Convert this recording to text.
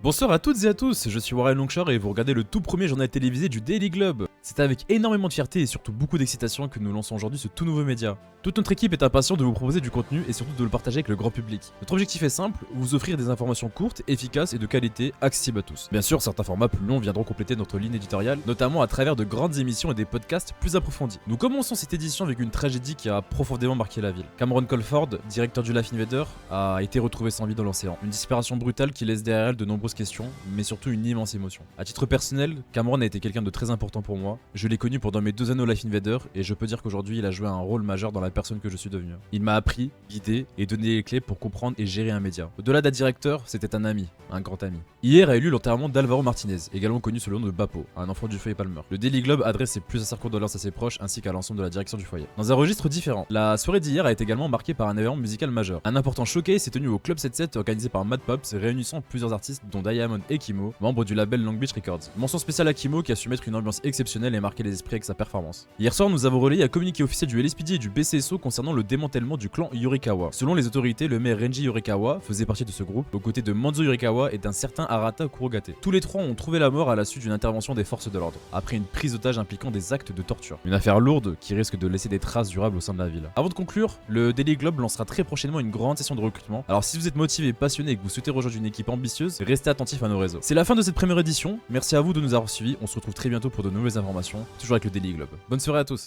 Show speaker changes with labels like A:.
A: Bonsoir à toutes et à tous, je suis Warren Longshore et vous regardez le tout premier journal télévisé du Daily Globe. C'est avec énormément de fierté et surtout beaucoup d'excitation que nous lançons aujourd'hui ce tout nouveau média. Toute notre équipe est impatiente de vous proposer du contenu et surtout de le partager avec le grand public. Notre objectif est simple, vous offrir des informations courtes, efficaces et de qualité, accessibles à tous. Bien sûr, certains formats plus longs viendront compléter notre ligne éditoriale, notamment à travers de grandes émissions et des podcasts plus approfondis. Nous commençons cette édition avec une tragédie qui a profondément marqué la ville. Cameron Colford, directeur du Life Invader, a été retrouvé sans vie dans l'océan. Une disparition brutale qui laisse derrière elle de nombreuses questions, mais surtout une immense émotion. À titre personnel, Cameron a été quelqu'un de très important pour moi. Je l'ai connu pendant mes 2 années au Life Invader et je peux dire qu'aujourd'hui il a joué un rôle majeur dans la personne que je suis devenu. Il m'a appris, guidé et donné les clés pour comprendre et gérer un média. Au-delà d'un directeur, c'était un ami, un grand ami. Hier a eu lieu l'enterrement d'Alvaro Martinez, également connu sous le nom de Bapo, un enfant du foyer Palmer. Le Daily Globe adresse ses plus sincères condoléances à ses proches ainsi qu'à l'ensemble de la direction du foyer. Dans un registre différent, la soirée d'hier a été également marquée par un événement musical majeur. Un important showcase s'est tenu au Club 77 organisé par Mad Pops, réunissant plusieurs artistes dont Diamond et Kimo, membres du label Long Beach Records. Mention spéciale à Kimo qui a su mettre une ambiance exceptionnelle et marquer les esprits avec sa performance. Hier soir, nous avons relayé un communiqué officiel du LSPD et du BCSO concernant le démantèlement du clan Yorikawa. Selon les autorités, le maire Renji Yorikawa faisait partie de ce groupe, aux côtés de Manzo Yorikawa et d'un certain Arata Kurogate. Tous les trois ont trouvé la mort à la suite d'une intervention des forces de l'ordre, après une prise d'otage impliquant des actes de torture. Une affaire lourde qui risque de laisser des traces durables au sein de la ville. Avant de conclure, le Daily Globe lancera très prochainement une grande session de recrutement. Alors si vous êtes motivé, passionné et que vous souhaitez rejoindre une équipe ambitieuse, restez attentif à nos réseaux. C'est la fin de cette première édition. Merci à vous de nous avoir suivis. On se retrouve très bientôt pour de nouvelles informations, toujours avec le Daily Globe. Bonne soirée à tous.